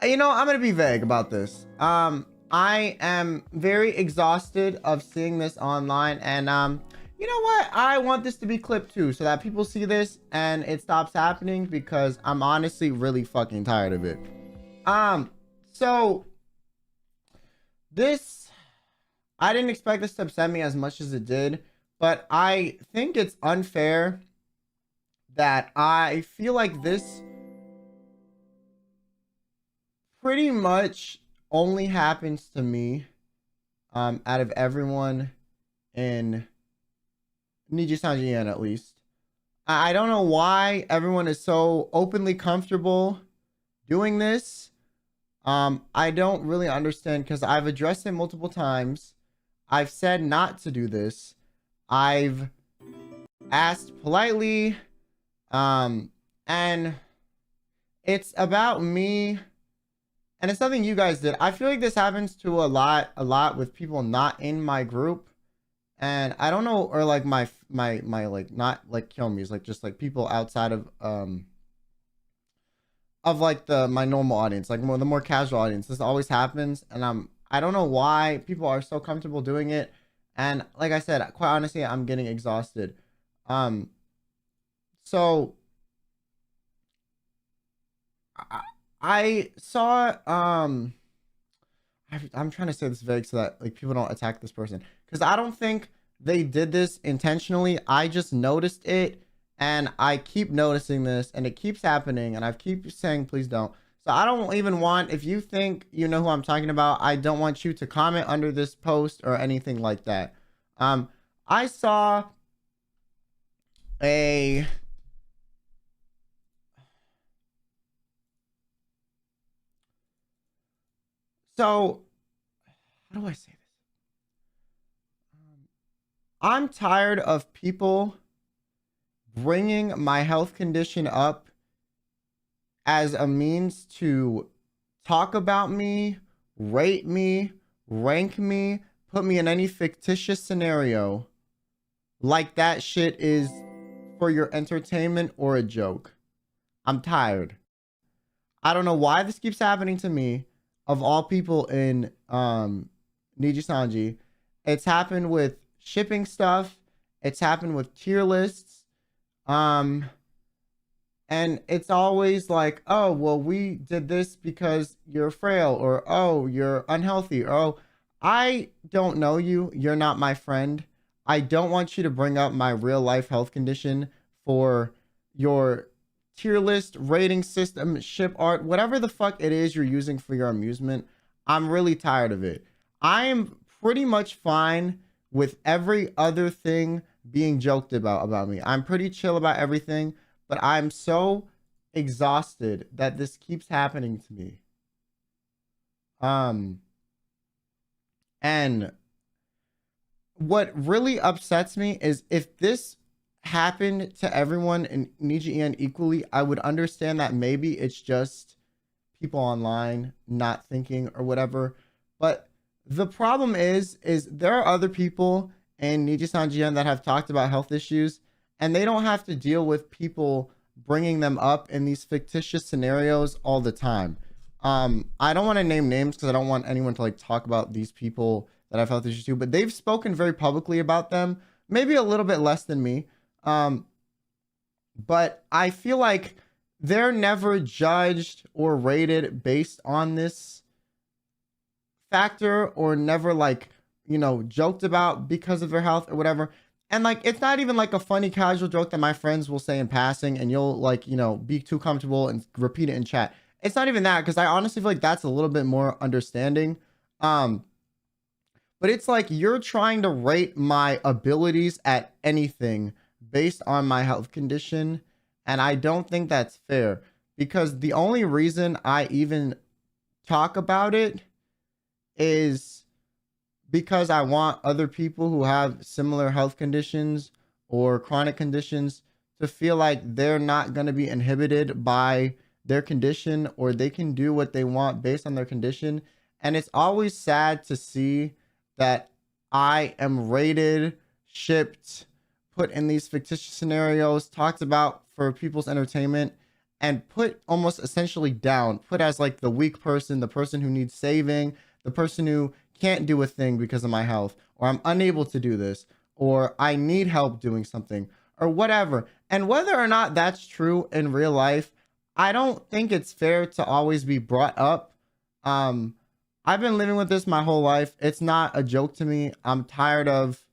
You know, I'm gonna be vague about this. I am very exhausted of seeing this online, and you know what? I want this to be clipped too, so that people see this and it stops happening because I'm honestly really fucking tired of it. Um, so this, I didn't expect this to upset me as much as it did, but I think it's unfair that I feel like this pretty much only happens to me out of everyone in Niji Sanjian at least. I don't know why everyone is so openly comfortable doing this. I don't really understand because I've addressed it multiple times. I've said not to do this. I've asked politely. And it's about me, and it's something you guys did. I feel like this happens to a lot with people not in my group, and I don't know, or like my like, not like kill me's, like just like people outside of like my normal audience, like the more casual audience. This always happens, and I don't know why people are so comfortable doing it. And like I said, quite honestly, I'm getting exhausted. Um, so I, I saw I'm trying to say this vague so that like people don't attack this person, because I don't think they did this intentionally. I just noticed it, and I keep noticing this, and it keeps happening, and I keep saying please don't. So I don't even want, if you think you know who I'm talking about, I don't want you to comment under this post or anything like that. Um, I saw a so how do I say this? I'm tired of people bringing my health condition up as a means to talk about me, rate me, rank me, put me in any fictitious scenario like that shit is for your entertainment or a joke. I'm tired. I don't know why this keeps happening to me, of all people in Niji Sanji. It's happened with shipping stuff, it's happened with tier lists. Um and it's always like, oh well, we did this because you're frail, or oh you're unhealthy, or oh I don't know you, you're not my friend. I don't want you to bring up my real life health condition for your tier list, rating system, ship art, whatever the fuck it is you're using for your amusement. I'm really tired of it. I am pretty much fine with every other thing being joked about me. I'm pretty chill about everything, but I'm so exhausted that this keeps happening to me. Um, and what really upsets me is if this happened to everyone in Niji equally, I would understand that maybe it's just people online not thinking or whatever. But the problem is there are other people in Niji Sanjian that have talked about health issues, and they don't have to deal with people bringing them up in these fictitious scenarios all the time. I don't want to name names because I don't want anyone to like talk about these people that have health issues too, but they've spoken very publicly about them, maybe a little bit less than me. Um, but I feel like they're never judged or rated based on this factor, or never like, joked about because of their health or whatever. And like, it's not even like a funny casual joke that my friends will say in passing and you'll like, be too comfortable and repeat it in chat. It's not even that, because I honestly feel like that's a little bit more understanding. um but it's like you're trying to rate my abilities at anything based on my health condition. And I don't think that's fair, because the only reason I even talk about it is because I want other people who have similar health conditions or chronic conditions to feel like they're not going to be inhibited by their condition, or they can do what they want based on their condition. And it's always sad to see that I am rated, shipped, put in these fictitious scenarios, talked about for people's entertainment, and put almost essentially down, put as like the weak person, the person who needs saving, the person who can't do a thing because of my health, or I'm unable to do this, or I need help doing something, or whatever. And whether or not that's true in real life, I don't think it's fair to always be brought up. I've been living with this my whole life. It's not a joke to me. I'm tired of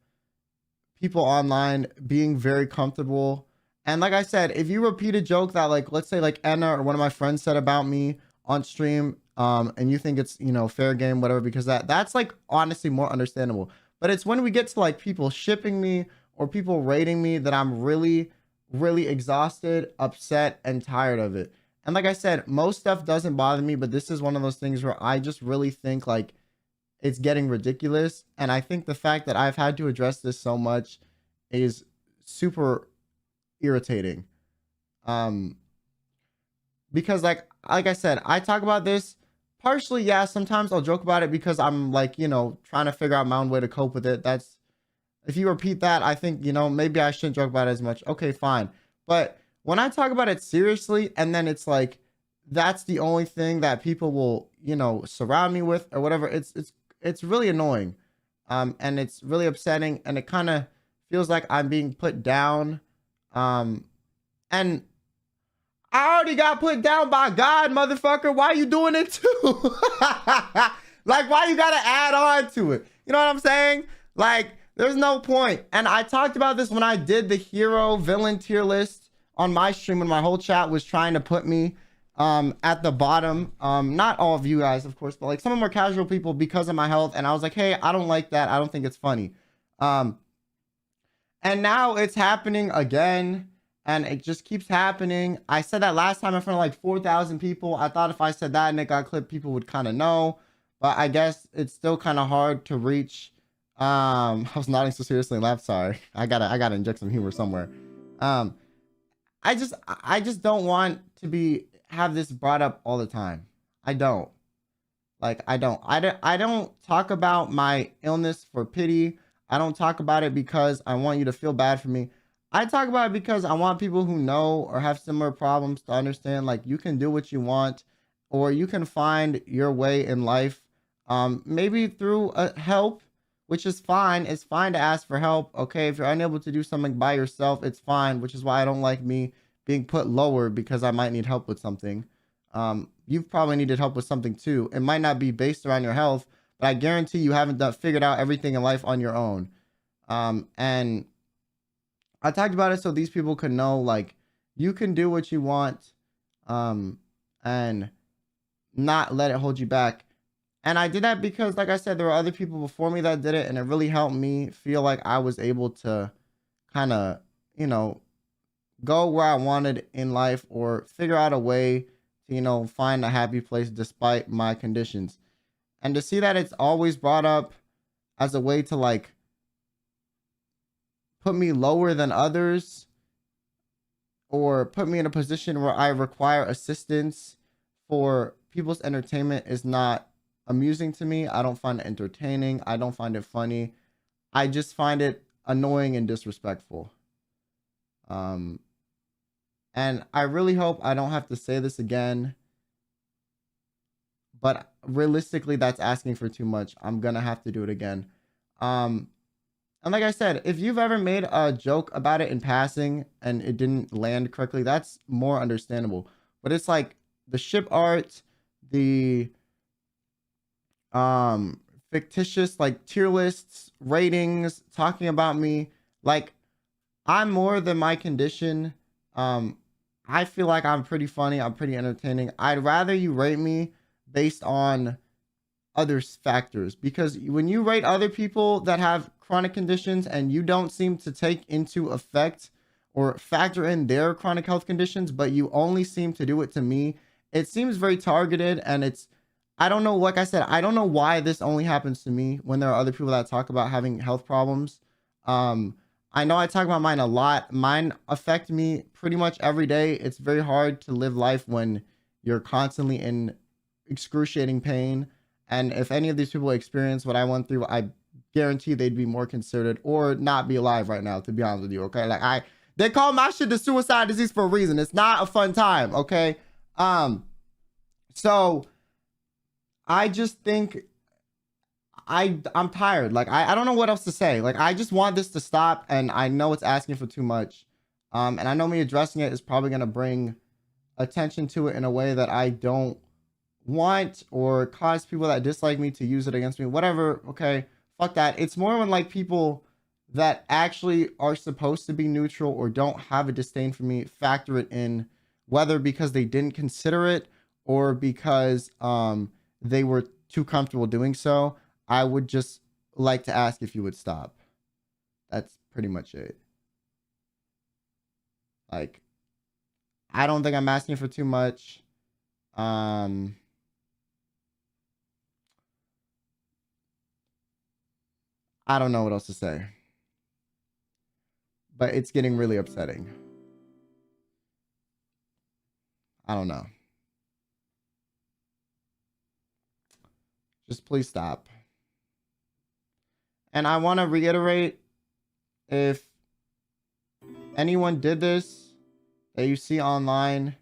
people online being very comfortable. And like I said, if you repeat a joke that, like, let's say like Anna or one of my friends said about me on stream, and you think it's, you know, fair game, whatever, because that's like honestly more understandable. But it's when we get to like people shipping me or people rating me that I'm really, really exhausted, upset, and tired of it. And like I said, most stuff doesn't bother me, but this is one of those things where I just really think like it's getting ridiculous. And I think the fact that I've had to address this so much is super irritating. Because like I said, I talk about this partially, yeah, sometimes I'll joke about it because I'm like, you know, trying to figure out my own way to cope with it. That's, if you repeat that, I think, you know, maybe I shouldn't joke about it as much. Okay, fine. But when I talk about it seriously, and then it's like that's the only thing that people will, you know, surround me with or whatever, it's really annoying. And it's really upsetting, and it kind of feels like I'm being put down. And I already got put down by God, motherfucker. Why you doing it too? Like, why you gotta add on to it? You know what I'm saying? Like, there's no point. And I talked about this when I did the hero villain tier list on my stream, when my whole chat was trying to put me at the bottom. Not all of you guys, of course, but like some of more casual people because of my health. And I was like, hey, I don't like that. I don't think it's funny. And now it's happening again, and it just keeps happening. I said that last time in front of like 4,000 people. I thought if I said that and it got clipped, people would kind of know, but I guess it's still kind of hard to reach. I was nodding so seriously and laughed. Sorry. I gotta inject some humor somewhere. I just don't want to have this brought up all the time. I don't talk about my illness for pity. I don't talk about it because I want you to feel bad for me. I talk about it because I want people who know or have similar problems to understand, like, you can do what you want, or you can find your way in life. Maybe through help, which is fine. It's fine to ask for help. Okay, if you're unable to do something by yourself, it's fine, which is why I don't like me being put lower because I might need help with something. You've probably needed help with something too. It might not be based around your health, but I guarantee you haven't figured out everything in life on your own. And I talked about it so these people can know, like, you can do what you want, and not let it hold you back. And I did that because, like I said, there were other people before me that did it, and it really helped me feel like I was able to kind of, you know, go where I wanted in life, or figure out a way to, you know, find a happy place despite my conditions. And to see that it's always brought up as a way to, like, put me lower than others, or put me in a position where I require assistance for people's entertainment, is not amusing to me. I don't find it entertaining. I don't find it funny. I just find it annoying and disrespectful. And I really hope I don't have to say this again, but realistically, that's asking for too much. I'm gonna have to do it again. And like I said, if you've ever made a joke about it in passing and it didn't land correctly, that's more understandable. But it's like the ship art, the fictitious like tier lists, ratings, talking about me, like, I'm more than my condition. I feel like I'm pretty funny, I'm pretty entertaining. I'd rather you rate me based on other factors, because when you rate other people that have chronic conditions and you don't seem to take into effect or factor in their chronic health conditions, but you only seem to do it to me, it seems very targeted. And it's, I don't know, like I said, I don't know why this only happens to me when there are other people that talk about having health problems. I know I talk about mine a lot. Mine affect me pretty much every day. It's very hard to live life when you're constantly in excruciating pain. And if any of these people experience what I went through, I guarantee they'd be more considerate or not be alive right now, to be honest with you. Okay. Like, They call my shit the suicide disease for a reason. It's not a fun time, okay? So I just think I'm tired. Like I don't know what else to say. Like I just want this to stop, and I know it's asking for too much. And I know me addressing it is probably gonna bring attention to it in a way that I don't want, or cause people that dislike me to use it against me. Whatever, okay? Fuck that. It's more when like people that actually are supposed to be neutral or don't have a disdain for me factor it in, whether because they didn't consider it or because they were too comfortable doing so. I would just like to ask if you would stop. That's pretty much it. Like, I don't think I'm asking for too much. I don't know what else to say. But it's getting really upsetting. I don't know. Just please stop. And I want to reiterate, if anyone did this that you see online,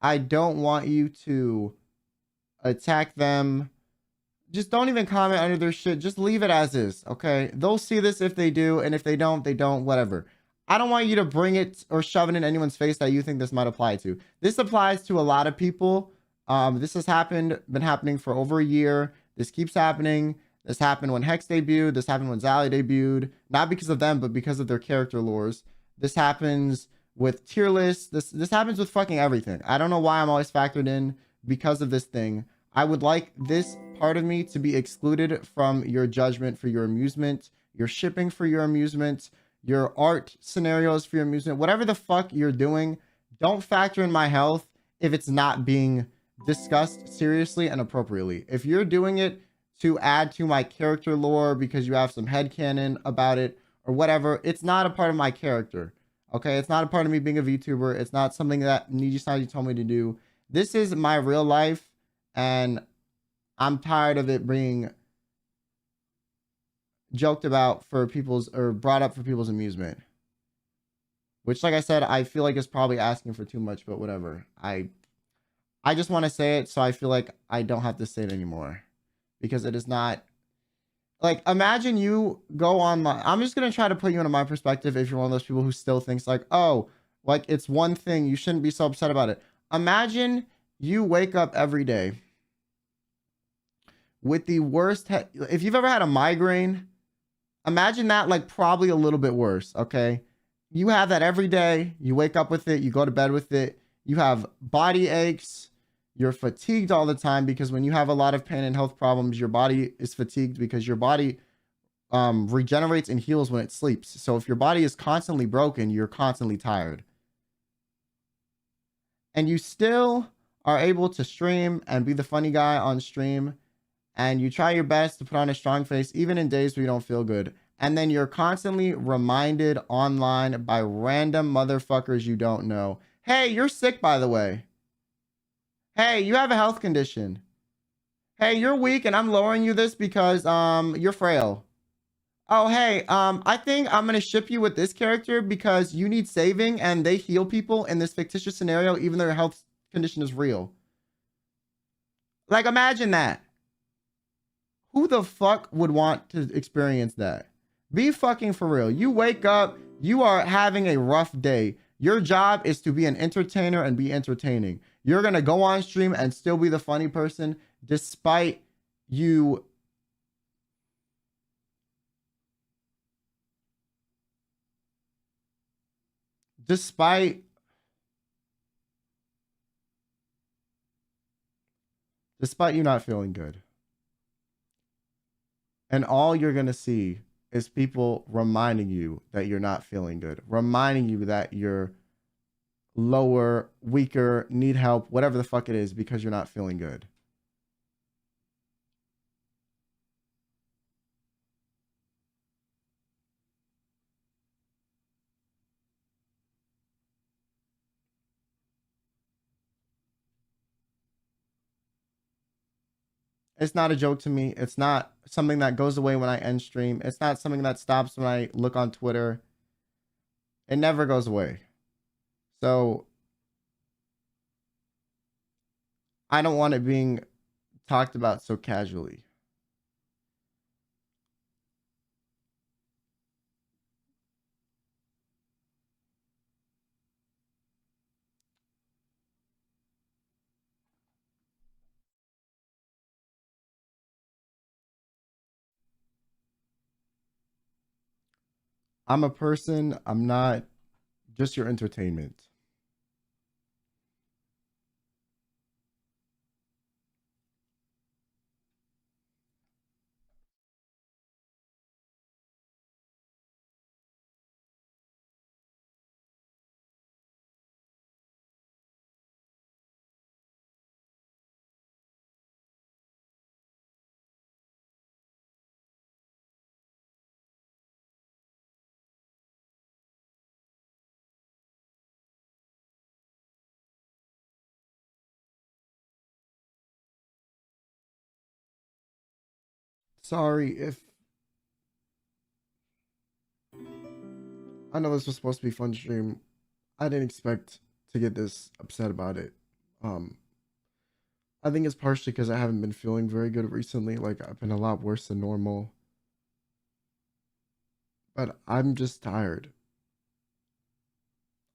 I don't want you to attack them. Just don't even comment under their shit. Just leave it as is, okay? They'll see this if they do, and if they don't, they don't, whatever. I don't want you to bring it or shove it in anyone's face that you think this might apply to. This applies to a lot of people. This has been happening for over a year. This keeps happening. This happened when Hex debuted. This happened when Zally debuted. Not because of them, but because of their character lores. This happens with tier lists. This happens with fucking everything. I don't know why I'm always factored in because of this thing. I would like this part of me to be excluded from your judgment for your amusement, your shipping for your amusement, your art scenarios for your amusement, whatever the fuck you're doing. Don't factor in my health if it's not being discussed seriously and appropriately. If you're doing it to add to my character lore because you have some headcanon about it or whatever, it's not a part of my character. Okay, it's not a part of me being a VTuber. It's not something that Niji told me to do. This is my real life, and I'm tired of it being joked about for people's, or brought up for people's amusement. Which, like I said, I feel like is probably asking for too much, but whatever. I just want to say it, so I feel like I don't have to say it anymore. Because it is not... Like, imagine you go online. I'm just going to try to put you into my perspective if you're one of those people who still thinks like, oh, like it's one thing, you shouldn't be so upset about it. Imagine you wake up every day with the worst... If you've ever had a migraine, imagine that, like probably a little bit worse, okay? You have that every day. You wake up with it. You go to bed with it. You have body aches. You're fatigued all the time because when you have a lot of pain and health problems, your body is fatigued because your body regenerates and heals when it sleeps. So if your body is constantly broken, you're constantly tired. And you still are able to stream and be the funny guy on stream. And you try your best to put on a strong face, even in days where you don't feel good. And then you're constantly reminded online by random motherfuckers you don't know. Hey, you're sick, by the way. Hey, you have a health condition. Hey, you're weak and I'm lowering you this because you're frail. Oh, hey, I think I'm gonna ship you with this character because you need saving and they heal people in this fictitious scenario even though your health condition is real. Like, imagine that. Who the fuck would want to experience that? Be fucking for real. You wake up, you are having a rough day. Your job is to be an entertainer and be entertaining. You're going to go on stream and still be the funny person despite you. Despite you not feeling good. And all you're going to see is people reminding you that you're not feeling good, reminding you that you're lower, weaker, need help, whatever the fuck it is, because you're not feeling good. It's not a joke to me. It's not something that goes away when I end stream. It's not something that stops when I look on Twitter. It never goes away. So I don't want it being talked about so casually. I'm a person. I'm not just your entertainment. Sorry if I know this was supposed to be fun stream. I didn't expect to get this upset about it. Um, I think it's partially because I haven't been feeling very good recently. Like I've been a lot worse than normal. But I'm just tired.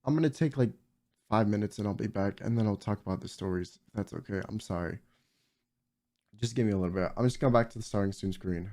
I'm gonna take like 5 minutes and I'll be back and then I'll talk about the stories. If that's okay. I'm sorry. Just give me a little bit. I'm just going back to the starting soon screen.